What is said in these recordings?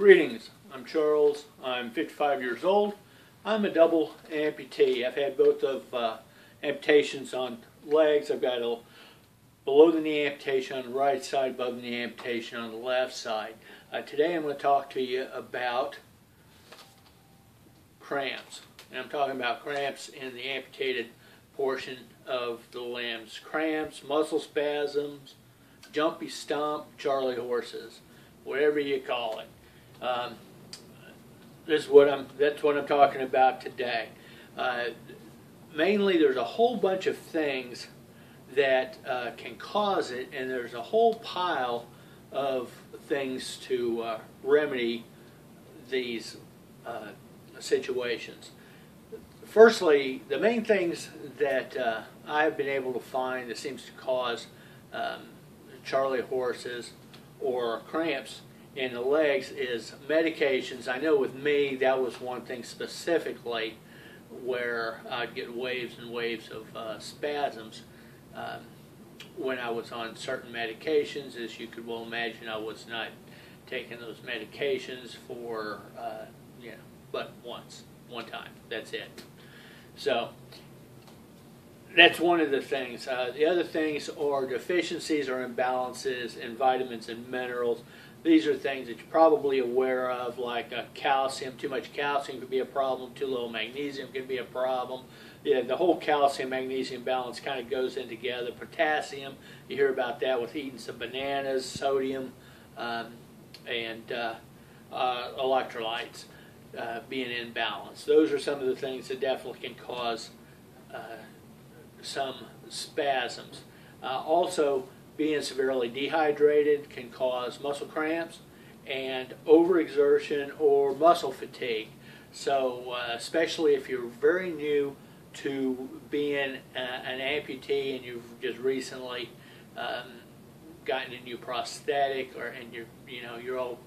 Greetings, I'm Charles. I'm 55 years old. I'm a double amputee. I've had both of amputations on legs. I've got a below the knee amputation on the right side, above the knee amputation on the left side. Today I'm going to talk to you about cramps. And I'm talking about cramps in the amputated portion of the limbs. Cramps, muscle spasms, jumpy stump-Charley horses, whatever you call it. That's what I'm talking about today. Mainly, there's a whole bunch of things that can cause it, and there's a whole pile of things to remedy these situations. Firstly, the main things that I've been able to find that seems to cause Charley horses or cramps in the legs is medications. I know with me that was one thing specifically where I'd get waves and waves of spasms when I was on certain medications. As you could well imagine, I was not taking those medications for but one time. That's it. So that's one of the things. The other things are deficiencies or imbalances in vitamins and minerals. These are things that you're probably aware of, like calcium. Too much calcium could be a problem. Too little magnesium can be a problem. Yeah, the whole calcium-magnesium balance kind of goes in together. Potassium, you hear about that with eating some bananas. Sodium, and electrolytes being in balance. Those are some of the things that definitely can cause some spasms. Also, being severely dehydrated can cause muscle cramps and overexertion or muscle fatigue. So especially if you're very new to being an amputee and you've just recently gotten a new prosthetic, and you're all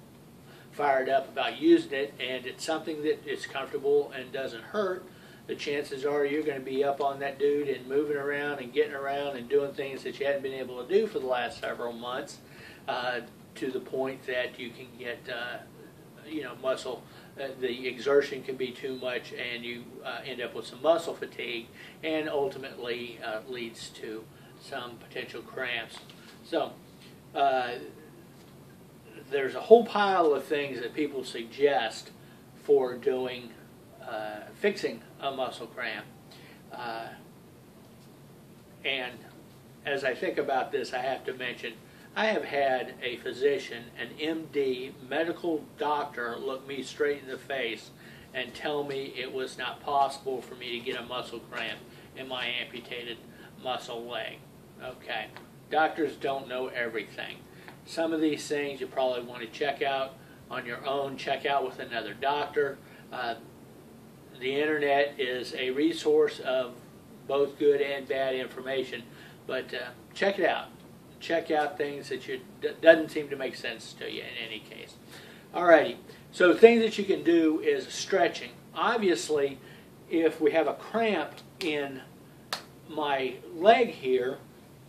fired up about using it, and it's something that is comfortable and doesn't hurt, the chances are you're going to be up on that dude and moving around and getting around and doing things that you hadn't been able to do for the last several months, to the point that you can get muscle, the exertion can be too much, and you end up with some muscle fatigue, and ultimately leads to some potential cramps. So there's a whole pile of things that people suggest for doing fixing a muscle cramp. And as I think about this, I have to mention, I have had a physician, an MD, medical doctor, look me straight in the face and tell me it was not possible for me to get a muscle cramp in my amputated muscle leg. Okay, doctors don't know everything. Some of these things you probably want to check out on your own, check out with another doctor. The internet is a resource of both good and bad information, but check it out. Check out things that doesn't seem to make sense to you in any case. Alrighty, so things that you can do is stretching. Obviously, if we have a cramp in my leg here,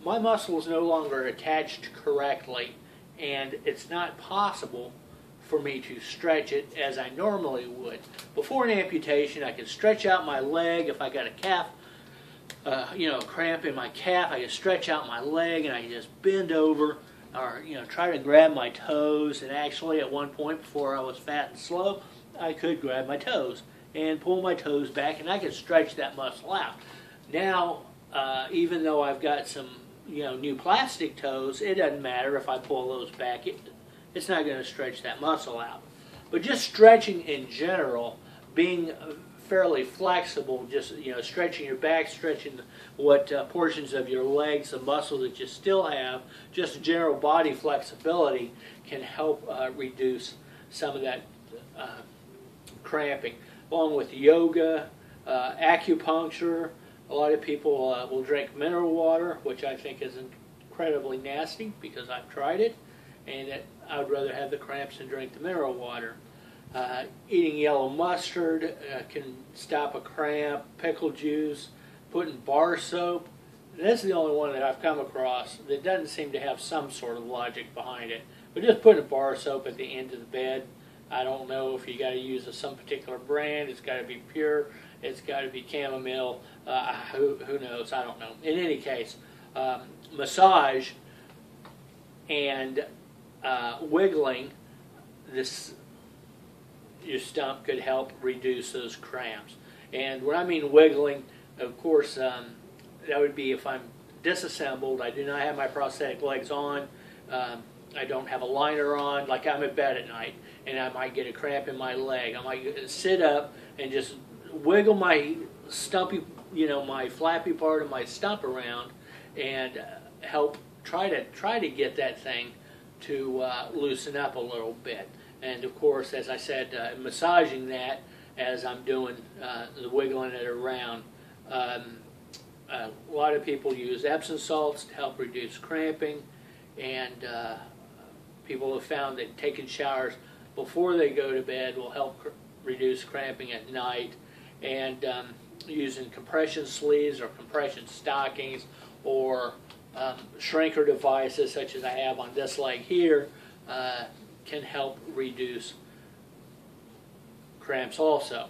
my muscle is no longer attached correctly, and it's not possible for me to stretch it as I normally would. Before an amputation, I could stretch out my leg. If I got a calf, cramp in my calf, I could stretch out my leg and I could just bend over or try to grab my toes. And actually, at one point before I was fat and slow, I could grab my toes and pull my toes back, and I could stretch that muscle out. Now, even though I've got some new plastic toes, it doesn't matter if I pull those back. It's not going to stretch that muscle out. But just stretching in general, being fairly flexible, just stretching your back, stretching what portions of your legs, the muscle that you still have, just general body flexibility can help reduce some of that cramping. Along with yoga, acupuncture, a lot of people will drink mineral water, which I think is incredibly nasty because I've tried it, and I would rather have the cramps than drink the mineral water. Eating yellow mustard can stop a cramp. Pickle juice, putting bar soap. This is the only one that I've come across that doesn't seem to have some sort of logic behind it. But just putting a bar soap at the end of the bed I don't know if you got to use some particular brand. It's got to be pure. It's got to be chamomile. Who knows? I don't know. In any case, massage and wiggling your stump could help reduce those cramps. And when I mean wiggling, of course, that would be if I'm disassembled. I do not have my prosthetic legs on. I don't have a liner on, like I'm in bed at night, and I might get a cramp in my leg. I might sit up and just wiggle my stumpy, my flappy part of my stump around, and help try to get that thing to loosen up a little bit. And of course, as I said, massaging that as I'm doing the wiggling it around. A lot of people use Epsom salts to help reduce cramping, and people have found that taking showers before they go to bed will help reduce cramping at night, and using compression sleeves or compression stockings or shrinker devices such as I have on this leg here can help reduce cramps also.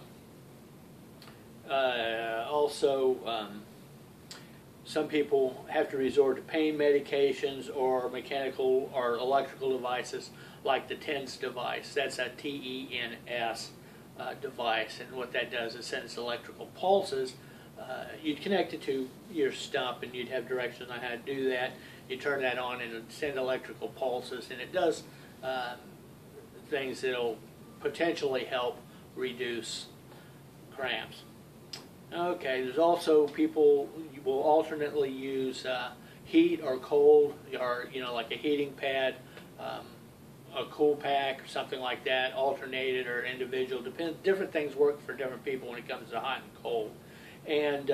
Some people have to resort to pain medications or mechanical or electrical devices like the TENS device. That's a TENS device, and what that does is sends electrical pulses. You'd connect it to your stump, and you'd have directions on how to do that. You turn that on, and it'll send electrical pulses, and it does things that'll potentially help reduce cramps. Okay, there's also people will alternately use heat or cold, or like a heating pad, a cool pack or something like that, alternated or individual. Different things work for different people when it comes to hot and cold. And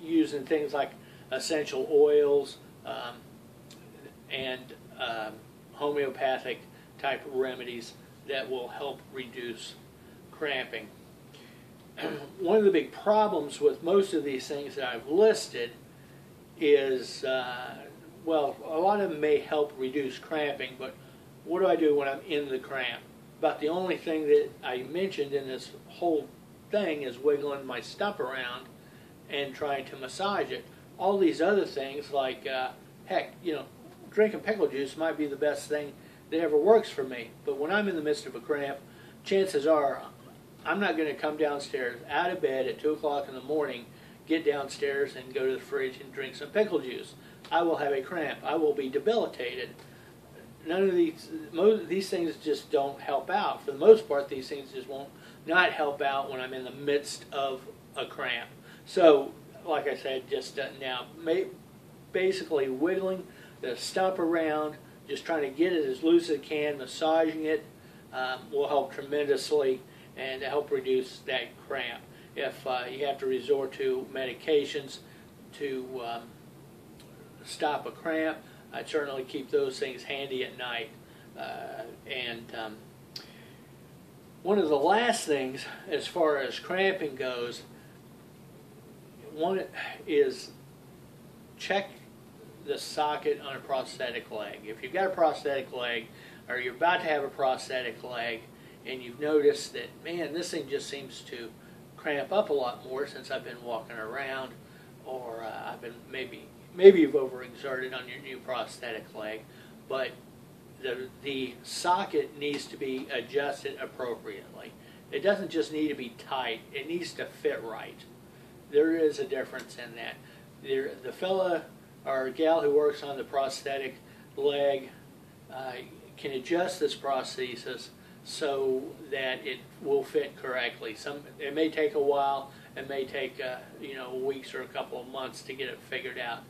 using things like essential oils and homeopathic type remedies that will help reduce cramping. One of the big problems with most of these things that I've listed is, well, a lot of them may help reduce cramping, but what do I do when I'm in the cramp? About the only thing that I mentioned in this whole thing is wiggling my stump around and trying to massage it. All these other things, like, heck, drinking pickle juice might be the best thing that ever works for me, but when I'm in the midst of a cramp, chances are I'm not going to come downstairs out of bed at 2 o'clock in the morning, get downstairs and go to the fridge and drink some pickle juice. I will have a cramp. I will be debilitated. None of these things just don't help out. For the most part, these things just won't not help out when I'm in the midst of a cramp. So, like I said just now, basically wiggling the stump around, just trying to get it as loose as it can, massaging it will help tremendously and help reduce that cramp. If you have to resort to medications to stop a cramp, I'd certainly keep those things handy at night. One of the last things as far as cramping goes, one is check the socket on a prosthetic leg. If you've got a prosthetic leg, or you're about to have a prosthetic leg, and you've noticed that, man, this thing just seems to cramp up a lot more since I've been walking around, or I've been maybe you've overexerted on your new prosthetic leg, but the socket needs to be adjusted appropriately. It doesn't just need to be tight, it needs to fit right. There is a difference in that. The fella or gal who works on the prosthetic leg can adjust this prosthesis so that it will fit correctly. It may take a while, it may take weeks or a couple of months to get it figured out,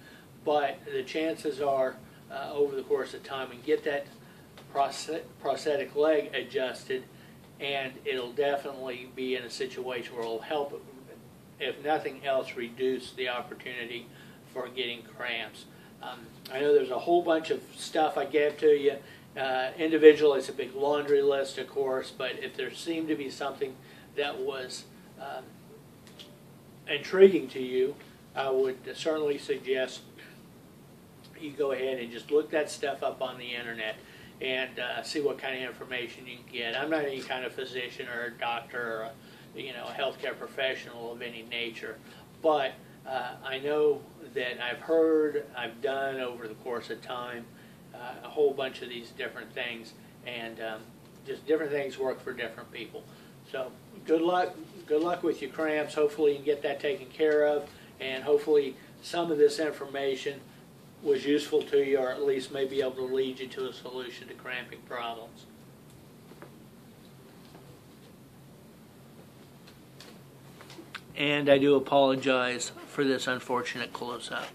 but the chances are over the course of time and get that prosthetic leg adjusted, and it'll definitely be in a situation where it'll help, if nothing else, reduce the opportunity for getting cramps. I know there's a whole bunch of stuff I gave to you. Individually, it's a big laundry list, of course, but if there seemed to be something that was intriguing to you, I would certainly suggest you go ahead and just look that stuff up on the internet. and see what kind of information you can get. I'm not any kind of physician or a doctor or a healthcare professional of any nature, but I know that I've done over the course of time a whole bunch of these different things, and just different things work for different people. So good luck with your cramps. Hopefully you can get that taken care of, and hopefully some of this information was useful to you, or at least may be able to lead you to a solution to cramping problems. And I do apologize for this unfortunate close-up.